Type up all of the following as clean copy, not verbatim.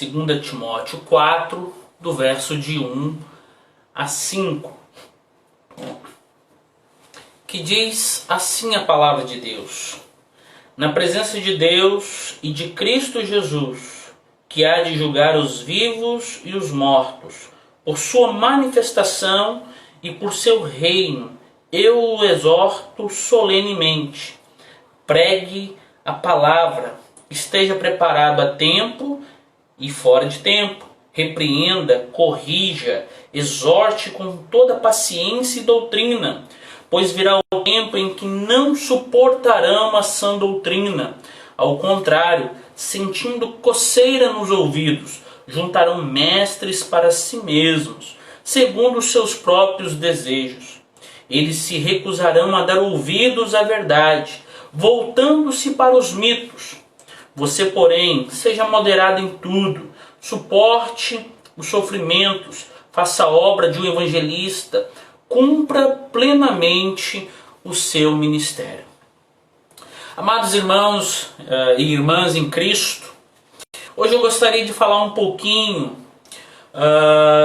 2 Timóteo 4, do verso de 1 a 5, que diz assim a palavra de Deus: na presença de Deus e de Cristo Jesus, que há de julgar os vivos e os mortos, por sua manifestação e por seu reino, eu o exorto solenemente. Pregue a palavra, esteja preparado a tempo e fora de tempo. Repreenda, corrija, exorte com toda paciência e doutrina, pois virá o tempo em que não suportarão a sã doutrina. Ao contrário, sentindo coceira nos ouvidos, juntarão mestres para si mesmos, segundo os seus próprios desejos. Eles se recusarão a dar ouvidos à verdade, voltando-se para os mitos. Você, porém, seja moderado em tudo, suporte os sofrimentos, faça a obra de um evangelista, cumpra plenamente o seu ministério. Amados irmãos e irmãs em Cristo, hoje eu gostaria de falar um pouquinho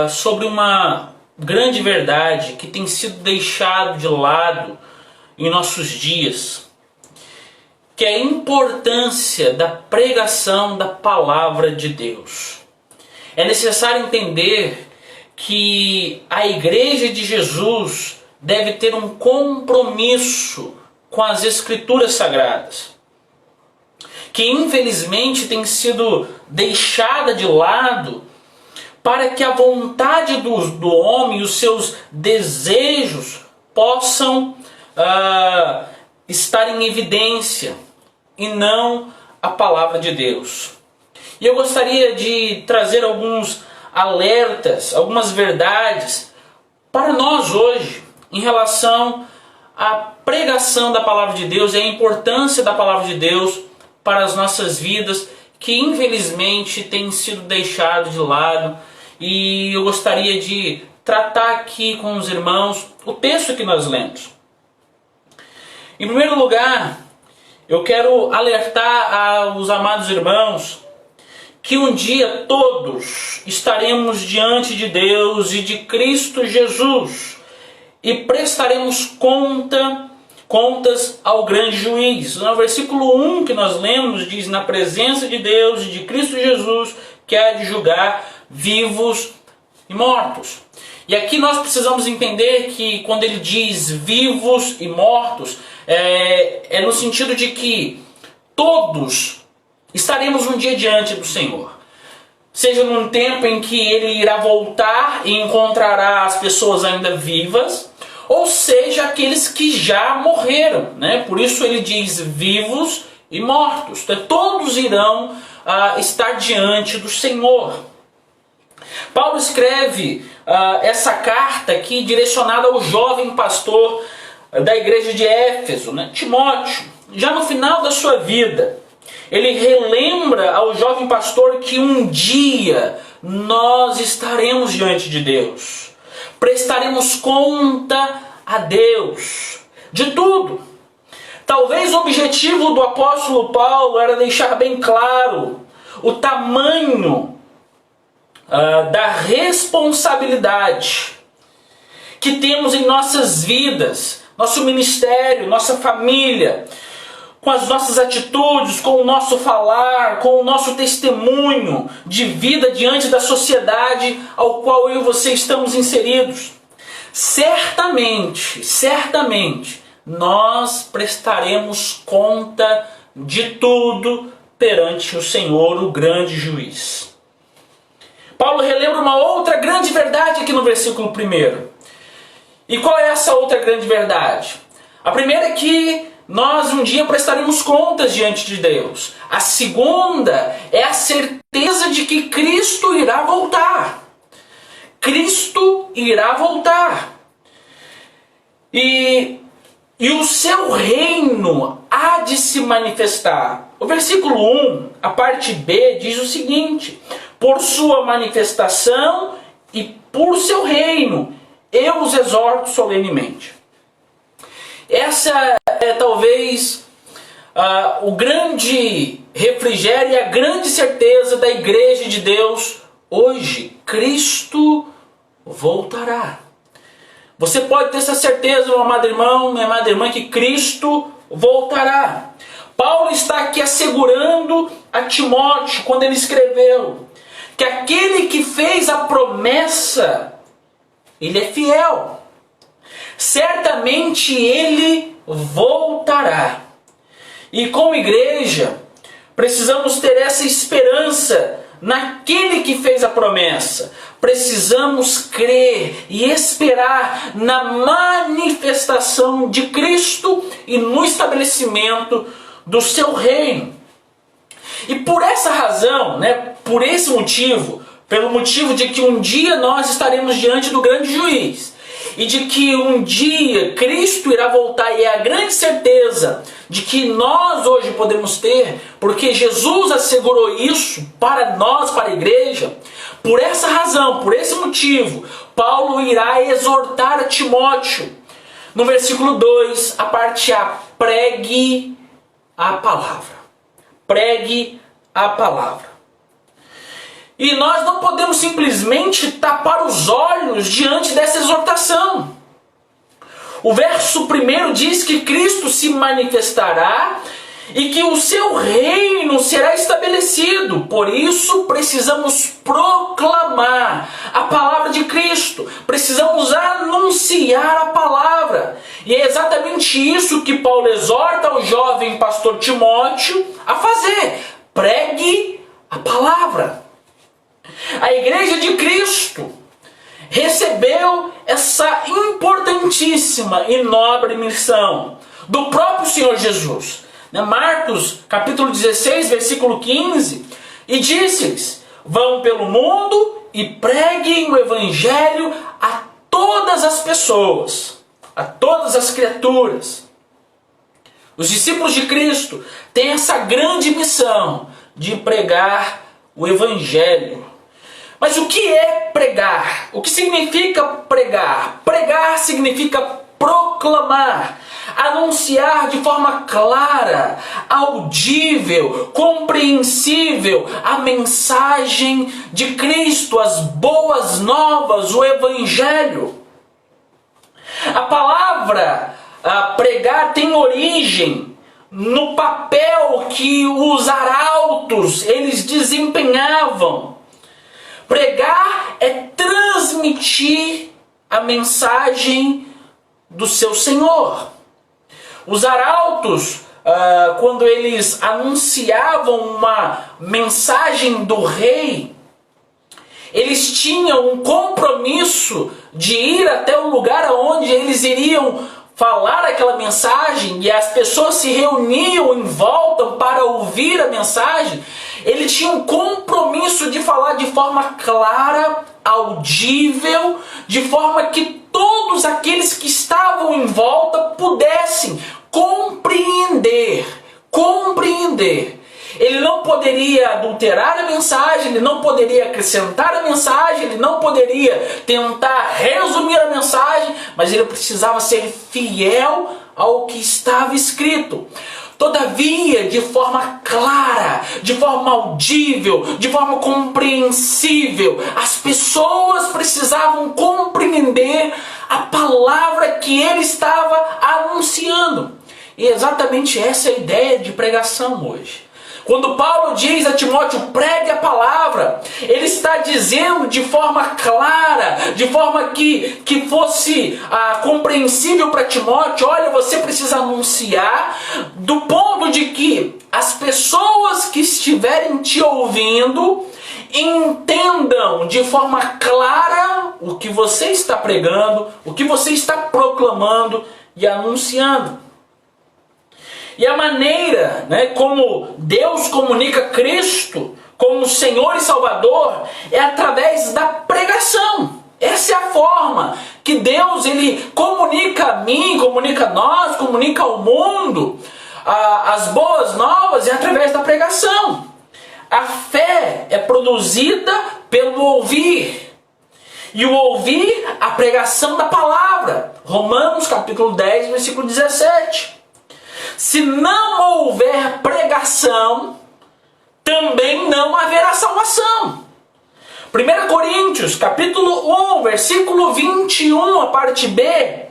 sobre uma grande verdade que tem sido deixado de lado em nossos dias, que é a importância da pregação da palavra de Deus. É necessário entender que a Igreja de Jesus deve ter um compromisso com as Escrituras Sagradas, que infelizmente tem sido deixada de lado para que a vontade do homem e os seus desejos possam estar em evidência e não a palavra de Deus. E eu gostaria de trazer alguns alertas, algumas verdades para nós hoje em relação à pregação da palavra de Deus e a importância da palavra de Deus para as nossas vidas, que infelizmente tem sido deixado de lado. E eu gostaria de tratar aqui com os irmãos o texto que nós lemos. Em primeiro lugar, eu quero alertar aos amados irmãos que um dia todos estaremos diante de Deus e de Cristo Jesus e prestaremos contas ao grande juiz. No versículo 1 que nós lemos diz: na presença de Deus e de Cristo Jesus, que há de julgar vivos e mortos. E aqui nós precisamos entender que quando ele diz vivos e mortos, é no sentido de que todos estaremos um dia diante do Senhor. Seja num tempo em que ele irá voltar e encontrará as pessoas ainda vivas, ou seja, aqueles que já morreram, né? Por isso ele diz vivos e mortos. Então, todos irão estar diante do Senhor. Paulo escreve essa carta aqui direcionada ao jovem pastor da igreja de Éfeso, né? Timóteo. Já no final da sua vida, ele relembra ao jovem pastor que um dia nós estaremos diante de Deus. Prestaremos conta a Deus de tudo. Talvez o objetivo do apóstolo Paulo era deixar bem claro o tamanho da responsabilidade que temos em nossas vidas, nosso ministério, nossa família, com as nossas atitudes, com o nosso falar, com o nosso testemunho de vida diante da sociedade ao qual eu e você estamos inseridos. Certamente, nós prestaremos conta de tudo perante o Senhor, o grande juiz. Paulo relembra uma outra grande verdade aqui no versículo 1. E qual é essa outra grande verdade? A primeira é que nós um dia prestaremos contas diante de Deus. A segunda é a certeza de que Cristo irá voltar. Cristo irá voltar. E o seu reino há de se manifestar. O versículo 1, a parte B, diz o seguinte: por sua manifestação e por seu reino, eu os exorto solenemente. Essa é talvez o grande refrigério e a grande certeza da igreja de Deus hoje: Cristo voltará. Você pode ter essa certeza, meu amado irmão, minha amada irmã, que Cristo voltará. Paulo está aqui assegurando a Timóteo, quando ele escreveu, que aquele que fez a promessa, ele é fiel. Certamente ele voltará. E como igreja, precisamos ter essa esperança naquele que fez a promessa. Precisamos crer e esperar na manifestação de Cristo e no estabelecimento do seu reino. E por essa razão, por esse motivo, pelo motivo de que um dia nós estaremos diante do grande juiz, e de que um dia Cristo irá voltar, e é a grande certeza de que nós hoje podemos ter, porque Jesus assegurou isso para nós, para a igreja. Por essa razão, por esse motivo, Paulo irá exortar a Timóteo, no versículo 2, a parte A: pregue a palavra. Pregue a palavra. E nós não podemos simplesmente tapar os olhos diante dessa exortação. O verso 1 diz que Cristo se manifestará e que o seu reino será estabelecido. Por isso precisamos proclamar a palavra de Cristo. Precisamos anunciar a palavra. E é exatamente isso que Paulo exorta ao jovem pastor Timóteo a fazer. Pregue a palavra. A igreja de Cristo recebeu essa importantíssima e nobre missão do próprio Senhor Jesus. Marcos capítulo 16, versículo 15, e disse-lhes: vão pelo mundo e preguem o evangelho a todas as pessoas, a todas as criaturas. Os discípulos de Cristo têm essa grande missão de pregar o evangelho. Mas o que é pregar? O que significa pregar? Pregar significa proclamar, anunciar de forma clara, audível, compreensível a mensagem de Cristo, as boas novas, o evangelho. A palavra pregar tem origem no papel que os arautos eles desempenhavam. Pregar é transmitir a mensagem do seu Senhor. Os arautos, quando eles anunciavam uma mensagem do rei, eles tinham um compromisso de ir até o lugar onde eles iriam falar aquela mensagem, e as pessoas se reuniam em volta para ouvir a mensagem. Ele tinha um compromisso de falar de forma clara, audível, de forma que todos aqueles que estavam em volta pudessem compreender. Ele não poderia adulterar a mensagem, ele não poderia acrescentar a mensagem, ele não poderia tentar resumir a mensagem, mas ele precisava ser fiel ao que estava escrito. Todavia, de forma clara, de forma audível, de forma compreensível, as pessoas precisavam compreender a palavra que ele estava anunciando. E exatamente essa é a ideia de pregação hoje. Quando Paulo diz a Timóteo: pregue a palavra, ele está dizendo de forma clara, de forma que fosse compreensível para Timóteo: olha, você precisa anunciar, do ponto de que as pessoas que estiverem te ouvindo entendam de forma clara o que você está pregando, o que você está proclamando e anunciando. E a maneira, como Deus comunica Cristo como Senhor e Salvador é através da pregação. Essa é a forma que Deus ele comunica a mim, comunica a nós, comunica ao mundo. As boas novas é através da pregação. A fé é produzida pelo ouvir. E o ouvir, a pregação da palavra. Romanos capítulo 10, versículo 17. Se não houver pregação, também não haverá salvação. 1 Coríntios, capítulo 1, versículo 21, a parte B,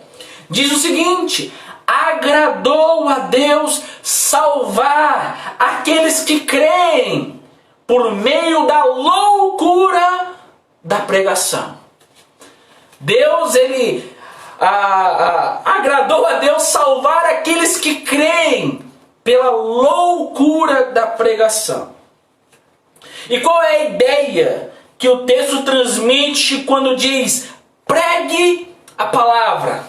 diz o seguinte: agradou a Deus salvar aqueles que creem por meio da loucura da pregação. Deus, ele agradou a Deus salvar aqueles que creem pela loucura da pregação. E qual é a ideia que o texto transmite quando diz pregue a palavra?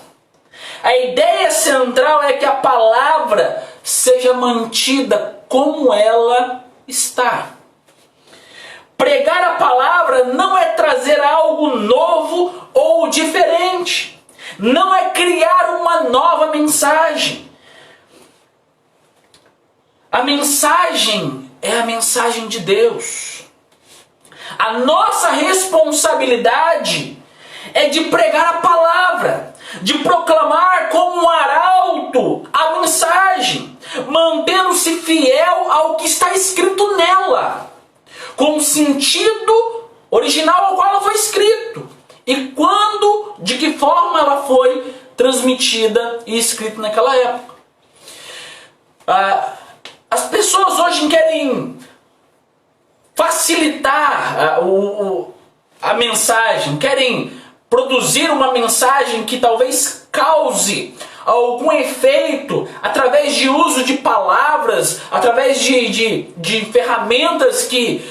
A ideia central é que a palavra seja mantida como ela está. Pregar a palavra não é trazer algo novo ou diferente. Não é criar uma nova mensagem. A mensagem é a mensagem de Deus. A nossa responsabilidade é de pregar a palavra, de proclamar como um arauto a mensagem, mantendo-se fiel ao que está escrito nela, com o sentido original ao qual ela foi escrita, e quando, de que forma ela foi transmitida e escrita naquela época. As pessoas hoje querem facilitar a mensagem, querem produzir uma mensagem que talvez cause algum efeito através de uso de palavras, através de ferramentas que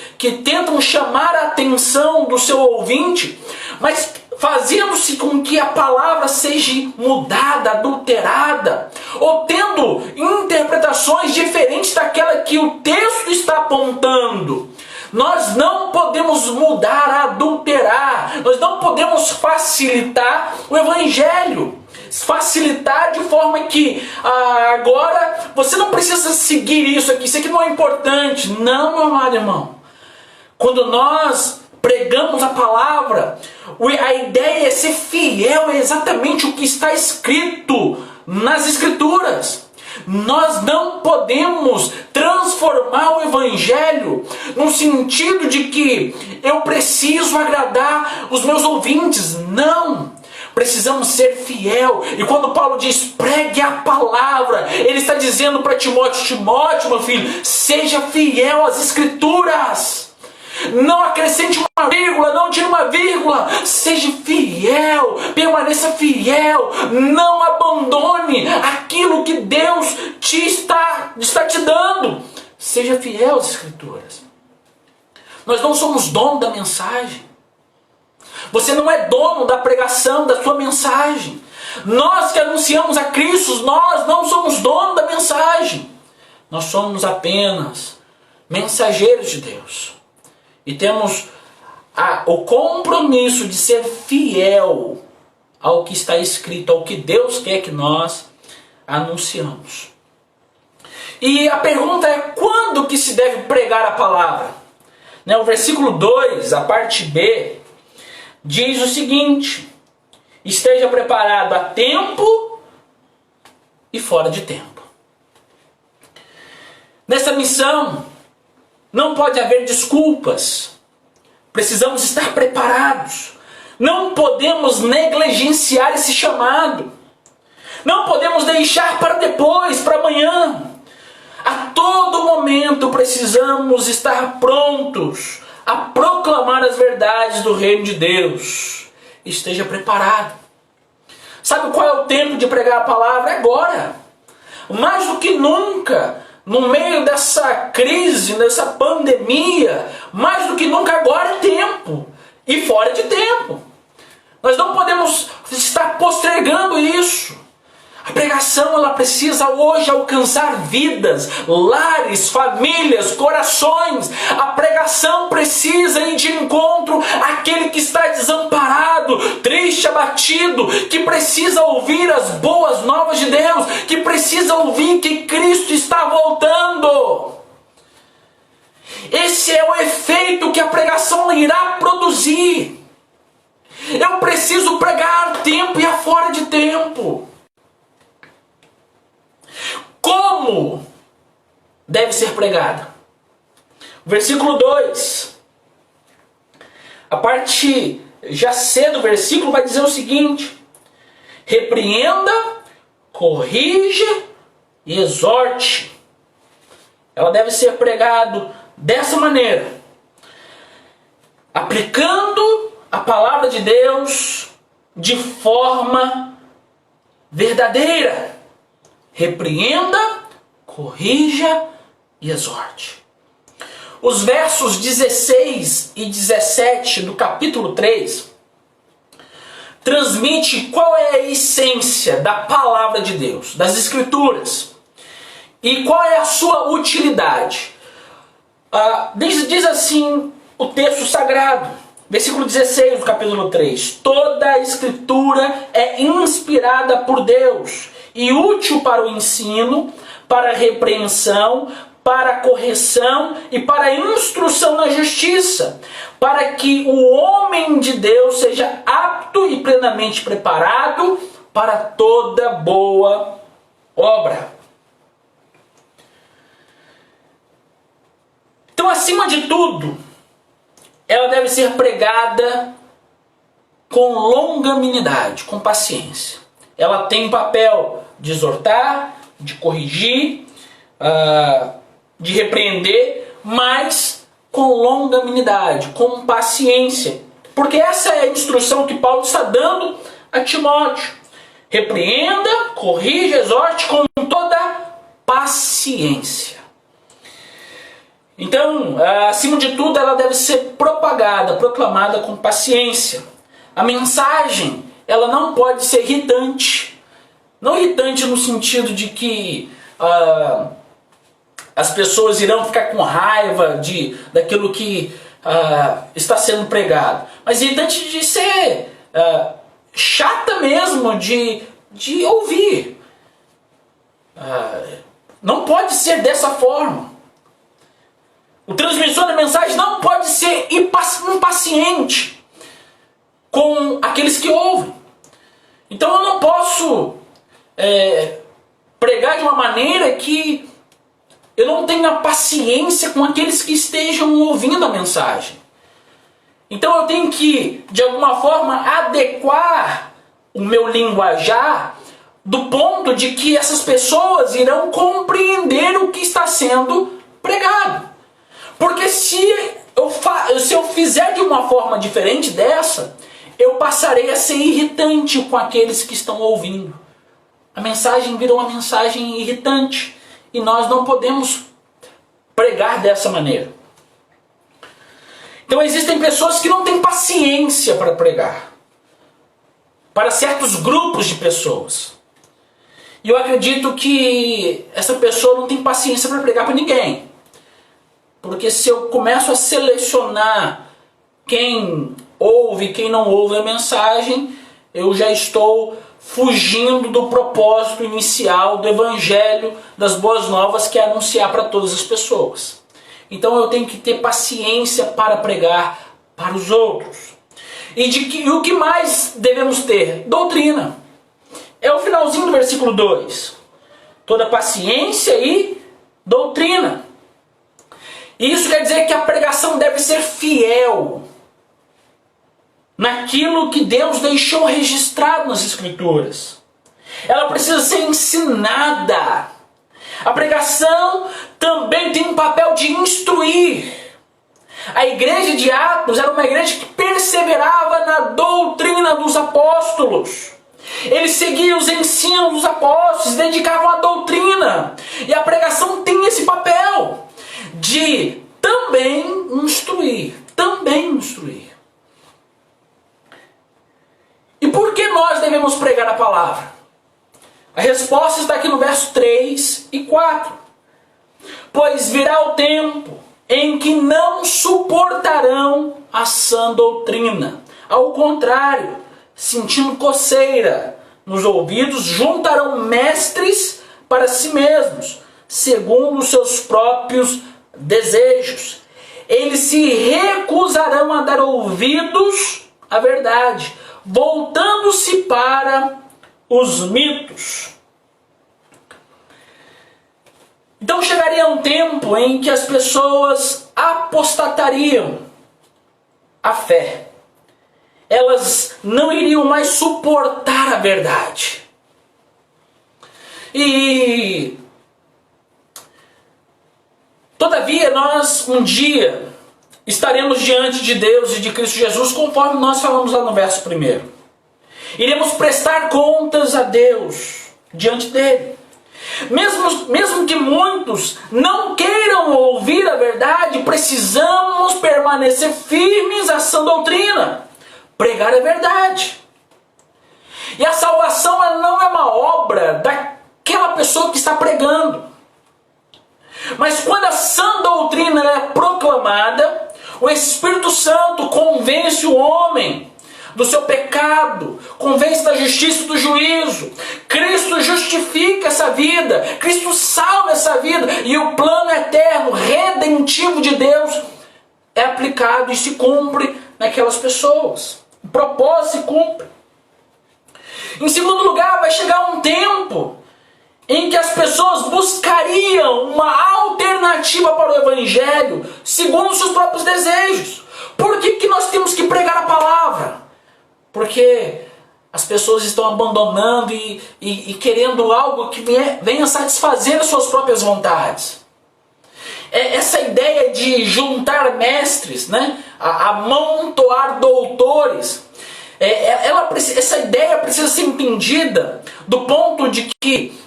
tentam chamar a atenção do seu ouvinte, mas fazendo-se com que a palavra seja mudada, adulterada, ou tendo interpretações diferentes daquela que o texto está apontando. Nós não podemos mudar, adulterar, nós não podemos facilitar o evangelho. Facilitar de forma que agora você não precisa seguir isso aqui não é importante. Não, meu amado irmão. Quando nós pregamos a palavra, a ideia é ser fiel a exatamente o que está escrito nas Escrituras. Nós não podemos transformar o evangelho no sentido de que eu preciso agradar os meus ouvintes. Não! Precisamos ser fiel. E quando Paulo diz pregue a palavra, ele está dizendo para Timóteo: Timóteo, meu filho, seja fiel às Escrituras. Não acrescente uma vírgula, não tire uma vírgula. Seja fiel, permaneça fiel. Não abandone aquilo que Deus está te dando. Seja fiel às Escrituras. Nós não somos dono da mensagem. Você não é dono da pregação, da sua mensagem. Nós que anunciamos a Cristo, nós não somos dono da mensagem. Nós somos apenas mensageiros de Deus. E temos o compromisso de ser fiel ao que está escrito, ao que Deus quer que nós anunciamos. E a pergunta é: quando que se deve pregar a palavra? O versículo 2, a parte B, diz o seguinte: esteja preparado a tempo e fora de tempo. Nessa missão não pode haver desculpas. Precisamos estar preparados. Não podemos negligenciar esse chamado. Não podemos deixar para depois, para amanhã. A todo momento precisamos estar prontos a proclamar as verdades do reino de Deus. Esteja preparado. Sabe qual é o tempo de pregar a palavra? É agora. Mais do que nunca, no meio dessa crise, dessa pandemia, mais do que nunca agora é tempo. E fora de tempo. Nós não podemos estar postergando isso. A pregação, ela precisa hoje alcançar vidas, lares, famílias, corações. A pregação precisa ir de encontro àquele que está desamparado, triste, abatido, que precisa ouvir as boas novas de Deus, que precisa ouvir que Cristo está voltando. Esse é o efeito que a pregação irá produzir. Eu preciso pregar a tempo e a fora de tempo. como deve ser pregada. Versículo 2. A parte já C do versículo vai dizer o seguinte: repreenda, corrija e exorte. Ela deve ser pregada dessa maneira, aplicando a palavra de Deus de forma verdadeira. Repreenda, corrija e exorte. Os versos 16 e 17 do capítulo 3 transmite qual é a essência da palavra de Deus, das Escrituras, e qual é a sua utilidade. Diz assim o texto sagrado, versículo 16 do capítulo 3: toda a Escritura é inspirada por Deus e útil para o ensino, para a repreensão, para a correção e para a instrução na justiça, para que o homem de Deus seja apto e plenamente preparado para toda boa obra. Então, acima de tudo, ela deve ser pregada com longanimidade, com paciência. Ela tem o papel de exortar, de corrigir, de repreender, mas com longanimidade, com paciência. Porque essa é a instrução que Paulo está dando a Timóteo. Repreenda, corrija, exorte com toda paciência. Então, acima de tudo, ela deve ser propagada, proclamada com paciência. A mensagem, ela não pode ser irritante. Não irritante no sentido de que as pessoas irão ficar com raiva daquilo que está sendo pregado. Mas irritante de ser chata mesmo de ouvir. Não pode ser dessa forma. O transmissor da mensagem não pode ser impaciente com aqueles que ouvem. Então eu não posso pregar de uma maneira que eu não tenha paciência com aqueles que estejam ouvindo a mensagem. Então eu tenho que, de alguma forma, adequar o meu linguajar do ponto de que essas pessoas irão compreender o que está sendo pregado. Porque se eu fizer de uma forma diferente dessa, eu passarei a ser irritante com aqueles que estão ouvindo. A mensagem virou uma mensagem irritante. E nós não podemos pregar dessa maneira. Então existem pessoas que não têm paciência para pregar. Para certos grupos de pessoas. E eu acredito que essa pessoa não tem paciência para pregar para ninguém. Porque se eu começo a selecionar quem ouve e quem não ouve a mensagem, eu já estou fugindo do propósito inicial do Evangelho das Boas Novas, que é anunciar para todas as pessoas. Então eu tenho que ter paciência para pregar para os outros. E o que mais devemos ter? Doutrina. É o finalzinho do versículo 2. Toda paciência e doutrina. Isso quer dizer que a pregação deve ser fiel naquilo que Deus deixou registrado nas Escrituras. Ela precisa ser ensinada. A pregação também tem um papel de instruir. A igreja de Atos era uma igreja que perseverava na doutrina dos apóstolos. Eles seguiam os ensinos dos apóstolos, se dedicavam à doutrina. E a pregação tem esse papel de também instruir. E por que nós devemos pregar a palavra? A resposta está aqui no verso 3 e 4. Pois virá o tempo em que não suportarão a sã doutrina. Ao contrário, sentindo coceira nos ouvidos, juntarão mestres para si mesmos, segundo os seus próprios desejos. Eles se recusarão a dar ouvidos à verdade, voltando-se para os mitos. Então chegaria um tempo em que as pessoas apostatariam a fé. Elas não iriam mais suportar a verdade. E todavia nós um dia estaremos diante de Deus e de Cristo Jesus, conforme nós falamos lá no verso 1. Iremos prestar contas a Deus diante dele. Mesmo que muitos não queiram ouvir a verdade, precisamos permanecer firmes à sã doutrina, pregar a verdade. E a salvação ela não é uma obra daquela pessoa que está pregando. Mas quando a sã doutrina é proclamada, o Espírito Santo convence o homem do seu pecado, convence da justiça e do juízo. Cristo justifica essa vida, Cristo salva essa vida, e o plano eterno, redentivo de Deus é aplicado e se cumpre naquelas pessoas. O propósito se cumpre. Em segundo lugar, vai chegar um tempo em que as pessoas buscariam uma alternativa para o Evangelho, segundo os seus próprios desejos. Por que nós temos que pregar a palavra? Porque as pessoas estão abandonando e querendo algo que venha satisfazer as suas próprias vontades. Essa ideia de juntar mestres, né? Amontoar doutores, essa ideia precisa ser entendida do ponto de que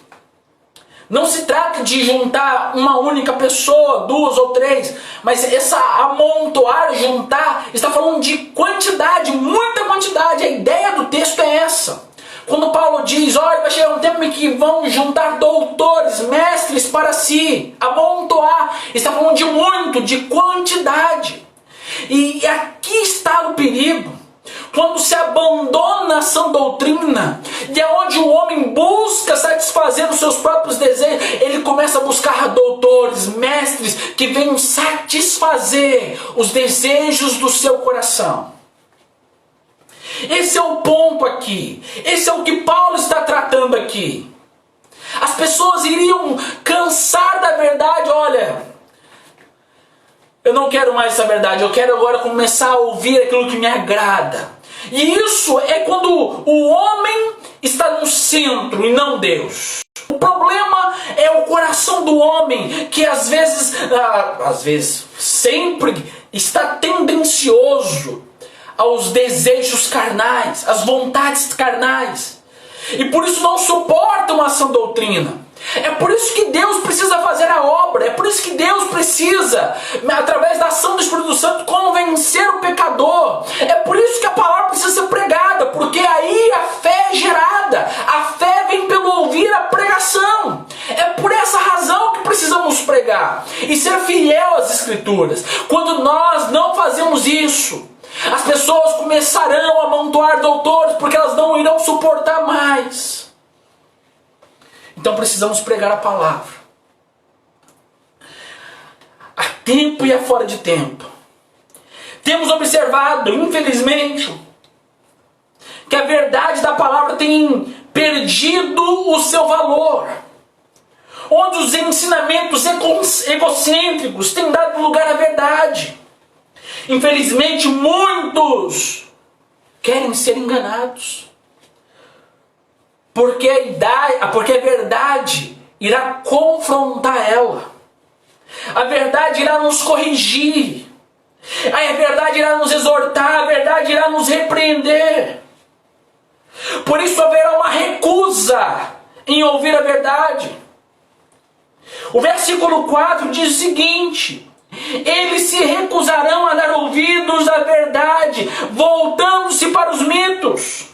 não se trata de juntar uma única pessoa, 2 ou 3, mas essa amontoar, juntar, está falando de quantidade, muita quantidade. A ideia do texto é essa. Quando Paulo diz, olha, vai chegar um tempo em que vão juntar doutores, mestres para si, amontoar, está falando de muito, de quantidade. E aqui está o perigo. Quando se abandona a sã doutrina, e é onde o homem busca satisfazer os seus próprios desejos, ele começa a buscar doutores, mestres, que venham satisfazer os desejos do seu coração. Esse é o ponto aqui. Esse é o que Paulo está tratando aqui. As pessoas iriam cansar da verdade. Olha, eu não quero mais essa verdade, eu quero agora começar a ouvir aquilo que me agrada. E isso é quando o homem está no centro e não Deus. O problema é o coração do homem, que às vezes, sempre está tendencioso aos desejos carnais, às vontades carnais. E por isso não suporta uma sã doutrina. É por isso que Deus precisa fazer a obra. É por isso que Deus precisa, através da ação do Espírito Santo, convencer o pecador. É por isso que a palavra precisa ser pregada, porque aí a fé é gerada. A fé vem pelo ouvir a pregação. É por essa razão que precisamos pregar e ser fiel às Escrituras. Quando nós não fazemos isso, as pessoas começarão a amontoar doutores, porque elas não irão suportar mais. Então precisamos pregar a palavra. A tempo e a fora de tempo. Temos observado, infelizmente, que a verdade da palavra tem perdido o seu valor. Onde os ensinamentos egocêntricos têm dado lugar à verdade. Infelizmente, muitos querem ser enganados. Porque a verdade irá confrontar ela. A verdade irá nos corrigir. A verdade irá nos exortar. A verdade irá nos repreender. Por isso haverá uma recusa em ouvir a verdade. O versículo 4 diz o seguinte: eles se recusarão a dar ouvidos à verdade, voltando-se para os mitos.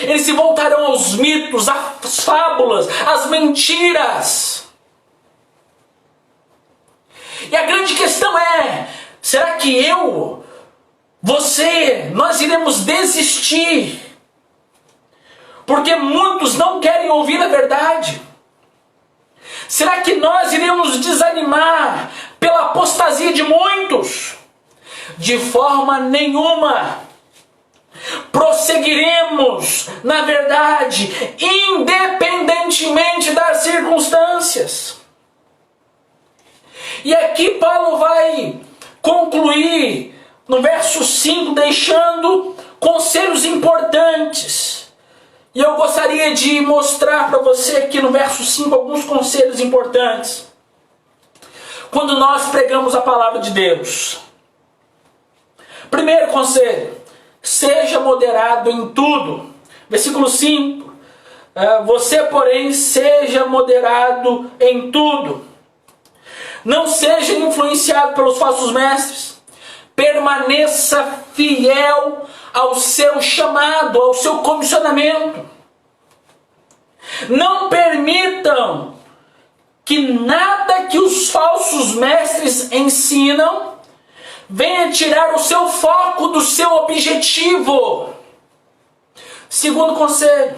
Eles se voltarão aos mitos, às fábulas, às mentiras. E a grande questão é: será que nós iremos desistir? Porque muitos não querem ouvir a verdade. Será que nós iremos desanimar pela apostasia de muitos? De forma nenhuma. prosseguiremos na verdade, independentemente das circunstâncias. E aqui Paulo vai concluir no verso 5, deixando conselhos importantes. E eu gostaria de mostrar para você aqui no verso 5 alguns conselhos importantes. Quando nós pregamos a palavra de Deus. Primeiro conselho, seja moderado em tudo. Versículo 5, você porém seja moderado em tudo. Não seja influenciado pelos falsos mestres. Permaneça fiel ao seu chamado, ao seu comissionamento. Não permitam que nada que os falsos mestres ensinam venha tirar o seu foco do seu objetivo. Segundo conselho,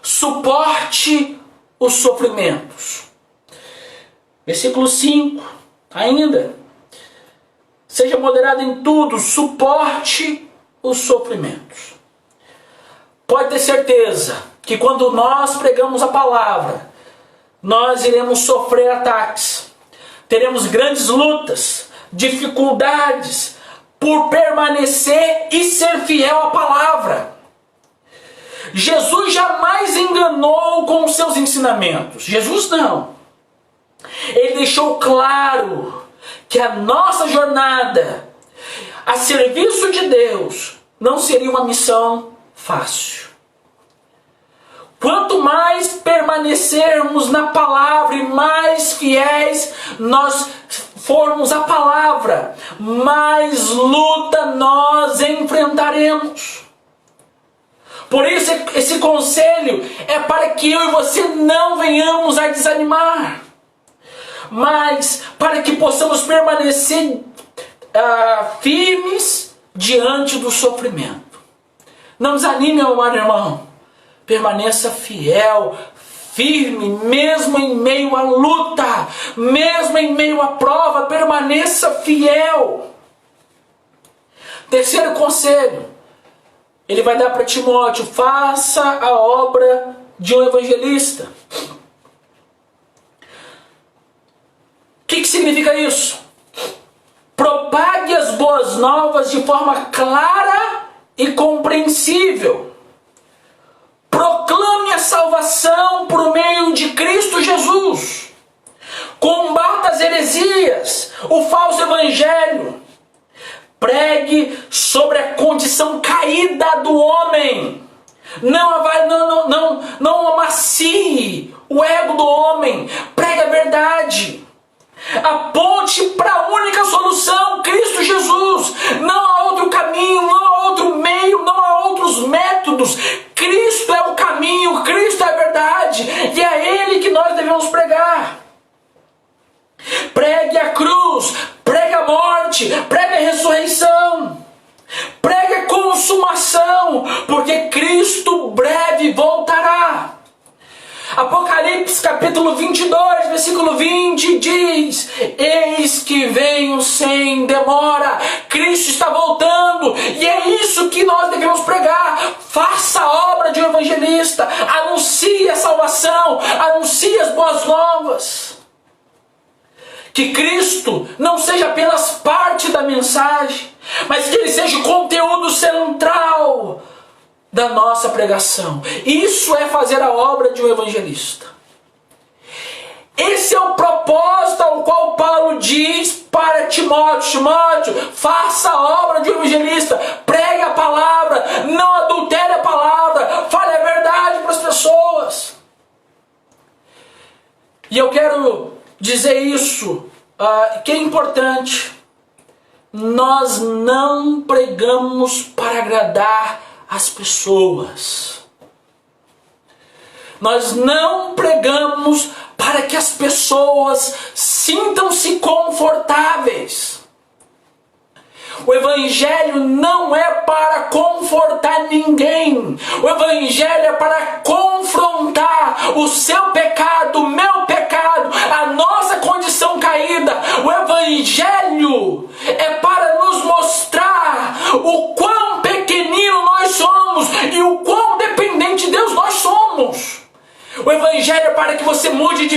suporte os sofrimentos. Versículo 5, ainda. Seja moderado em tudo, suporte os sofrimentos. Pode ter certeza que quando nós pregamos a palavra, nós iremos sofrer ataques. Teremos grandes lutas, dificuldades por permanecer e ser fiel à palavra. Jesus jamais enganou com os seus ensinamentos. Jesus não. Ele deixou claro que a nossa jornada a serviço de Deus não seria uma missão fácil. Quanto mais permanecermos na palavra e mais fiéis nós formos à palavra, mais luta nós enfrentaremos. Por isso esse conselho é para que eu e você não venhamos a desanimar, mas para que possamos permanecer firmes diante do sofrimento. Não desanime, meu amado irmão. Permaneça fiel, firme, mesmo em meio à luta, mesmo em meio à prova, permaneça fiel. Terceiro conselho, ele vai dar para Timóteo: faça a obra de um evangelista. O que significa isso? Propague as boas novas de forma clara e compreensível. Proclame a salvação por meio de Cristo Jesus. Combata as heresias, o falso evangelho. Pregue sobre a condição caída do homem. Não amacie o ego do homem. Pregue a verdade. Aponte para a única solução, Cristo Jesus. Não há outro caminho, não há outro meio, não há outros métodos. Cristo é o caminho, Cristo é a verdade, e é Ele que nós devemos pregar. Pregue a cruz, pregue a morte, pregue a ressurreição, pregue a consumação, porque Cristo breve voltará. Apocalipse capítulo 22, versículo 20 diz: eis que venho sem demora. Cristo está voltando, e é isso que nós devemos pregar. Faça a obra de um evangelista, anuncie a salvação, anuncie as boas novas. Que Cristo não seja apenas parte da mensagem, mas que Ele seja o conteúdo central da nossa pregação. Isso é fazer a obra de um evangelista. Esse é o propósito ao qual Paulo diz para Timóteo: Timóteo, faça a obra de um evangelista, pregue a palavra, não adultere a palavra, fale a verdade para as pessoas. E eu quero dizer isso, que é importante. Nós não pregamos para agradar as pessoas. Nós não pregamos para que as pessoas sintam-se confortáveis. O Evangelho não é para confortar ninguém. O Evangelho é para confrontar o seu pecado, o meu pecado, a nossa condição caída. O Evangelho é para nos mostrar o quão pequenino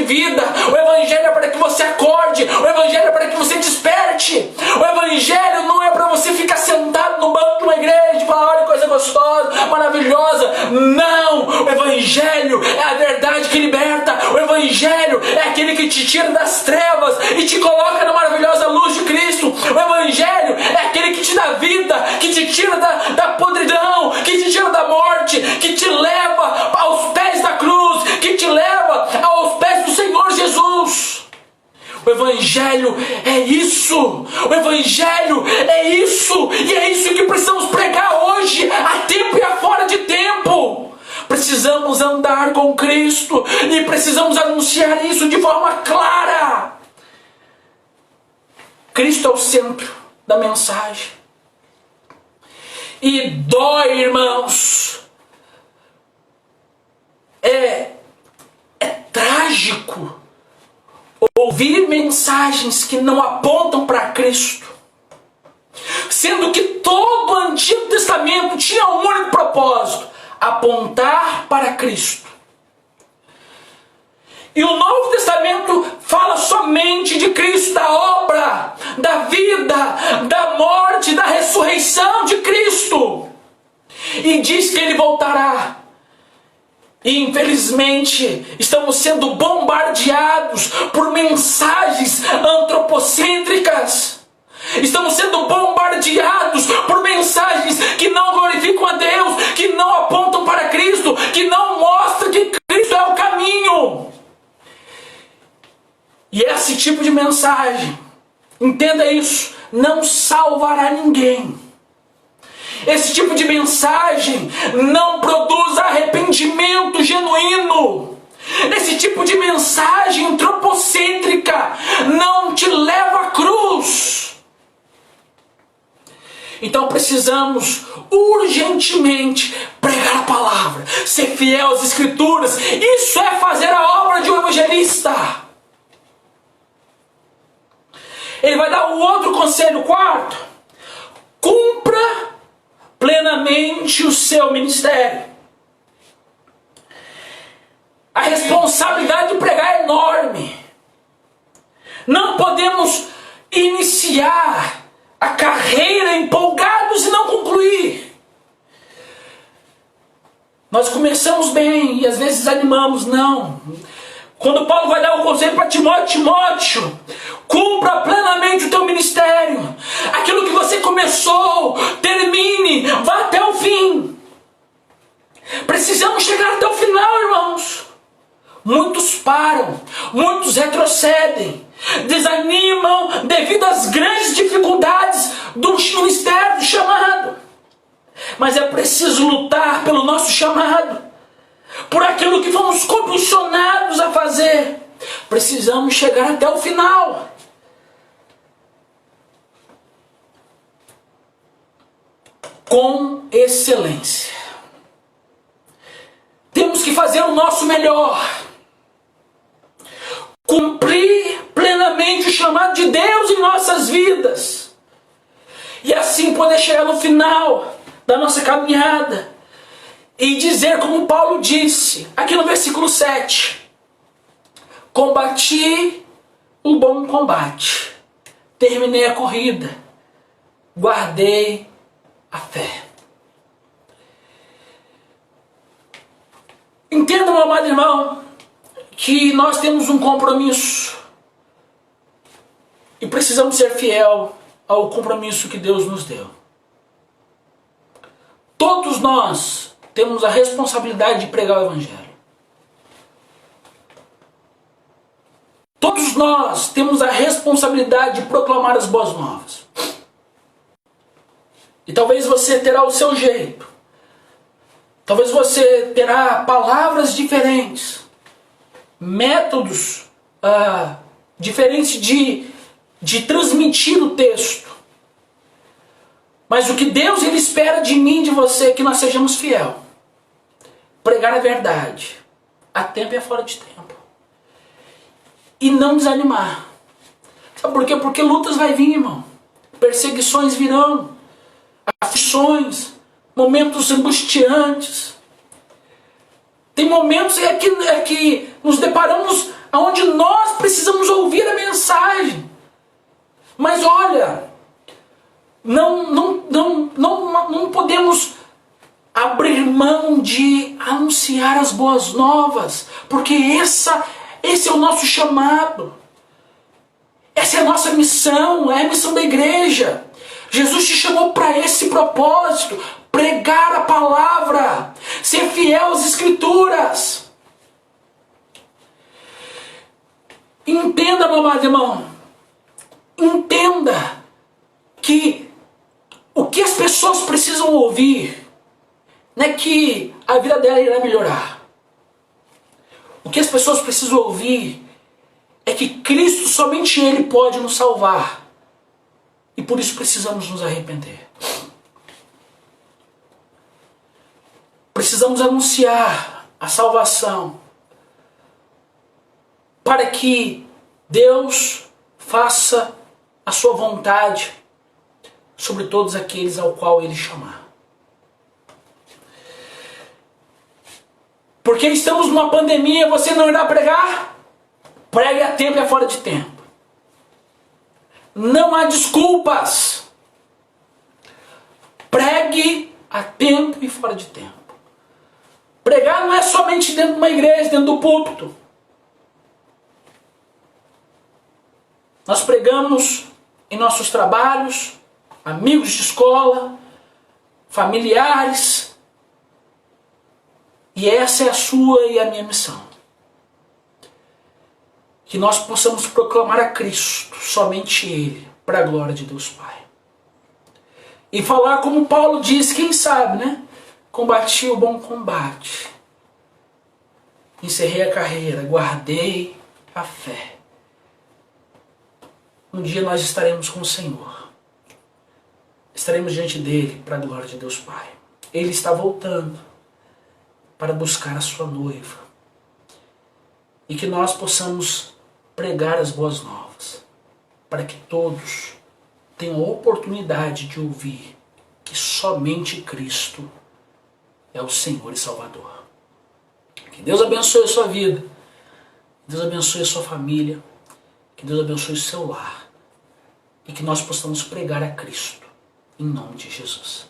vida. O Evangelho é para que você acorde. O Evangelho é para que você desperte. O Evangelho não é para você ficar sentado no banco de uma igreja e falar: olha que coisa gostosa, maravilhosa. Não! O Evangelho é a verdade que liberta. O Evangelho é aquele que te tira das trevas e te coloca na maravilhosa luz de Cristo. O Evangelho é aquele que te dá vida, que te tira da podridão, que te tira da morte, que te leva aos pés da cruz, que te leva aos pés do Senhor Jesus. O Evangelho é isso. O Evangelho é isso. E é isso que precisamos pregar hoje, a tempo e a fora de tempo. Precisamos andar com Cristo e precisamos anunciar isso de forma clara. Cristo é o centro da mensagem. E dói, irmãos. É trágico ouvir mensagens que não apontam para Cristo, sendo que todo o Antigo Testamento tinha um único propósito: apontar para Cristo. E o Novo Testamento fala somente de Cristo, da obra, da vida, da morte, da ressurreição de Cristo. E diz que Ele voltará. E infelizmente estamos sendo bombardeados por mensagens antropocêntricas. Estamos sendo bombardeados por mensagens que não glorificam a Deus, que não apontam para Cristo, que não mostram que Cristo é o caminho. E esse tipo de mensagem, entenda isso, não salvará ninguém. Esse tipo de mensagem não produz arrependimento genuíno. Esse tipo de mensagem antropocêntrica não te leva à cruz. Então precisamos urgentemente pregar a palavra, ser fiel às Escrituras. Isso é fazer a obra de um evangelista. Ele vai dar um outro conselho, quarto: cumpra plenamente o seu ministério. A responsabilidade de pregar é enorme. Não podemos iniciar a carreira empolgados e não concluir. Nós começamos bem e às vezes desanimamos. Não. Quando Paulo vai dar o conselho para Timóteo: Timóteo, cumpra plenamente o teu ministério. Aquilo que você começou, termine, vá até o fim. Precisamos chegar até o final, irmãos. Muitos param, muitos retrocedem, desanimam devido às grandes dificuldades do ministério, do chamado. Mas é preciso lutar pelo nosso chamado, por aquilo que fomos comissionados a fazer. Precisamos chegar até o final. Com excelência. Temos que fazer o nosso melhor. Cumprir plenamente o chamado de Deus em nossas vidas. E assim poder chegar no final da nossa caminhada e dizer como Paulo disse, aqui no versículo 7. Combati o bom combate. Terminei a corrida. Guardei a fé. Entenda, meu amado irmão, que nós temos um compromisso. E precisamos ser fiel ao compromisso que Deus nos deu. Todos nós temos a responsabilidade de pregar o Evangelho. Todos nós temos a responsabilidade de proclamar as boas novas. E talvez você terá o seu jeito. Talvez você terá palavras diferentes. Métodos diferentes de transmitir o texto. Mas o que Deus ele espera de mim e de você é que nós sejamos fiel. Pregar a verdade. A tempo e a fora de tempo. E não desanimar. Sabe por quê? Porque lutas vai vir, irmão. Perseguições virão. Aflições. Momentos angustiantes. Tem momentos que nos deparamos onde nós precisamos ouvir a mensagem. Mas olha, não podemos abrir mão de anunciar as boas novas, porque esse é o nosso chamado. Essa é a nossa missão, é a missão da igreja. Jesus te chamou para esse propósito, pregar a palavra, ser fiel às Escrituras. Entenda, meu amado irmão, entenda que o que as pessoas precisam ouvir não é que a vida dela irá melhorar. O que as pessoas precisam ouvir é que Cristo, somente Ele pode nos salvar. E por isso precisamos nos arrepender. Precisamos anunciar a salvação para que Deus faça a sua vontade sobre todos aqueles ao qual Ele chamar. Porque estamos numa pandemia, você não irá pregar? Pregue a tempo e a fora de tempo. Não há desculpas. Pregue a tempo e fora de tempo. Pregar não é somente dentro de uma igreja, dentro do púlpito. Nós pregamos em nossos trabalhos, amigos de escola, familiares. E essa é a sua e a minha missão. Que nós possamos proclamar a Cristo, somente Ele, para a glória de Deus Pai. E falar como Paulo diz, quem sabe, né? Combati o bom combate. Encerrei a carreira, guardei a fé. Um dia nós estaremos com o Senhor. Estaremos diante dEle, para a glória de Deus Pai. Ele está voltando para buscar a sua noiva. E que nós possamos pregar as boas novas, para que todos tenham a oportunidade de ouvir que somente Cristo é o Senhor e Salvador. Que Deus abençoe a sua vida, que Deus abençoe a sua família, que Deus abençoe o seu lar, e que nós possamos pregar a Cristo, em nome de Jesus.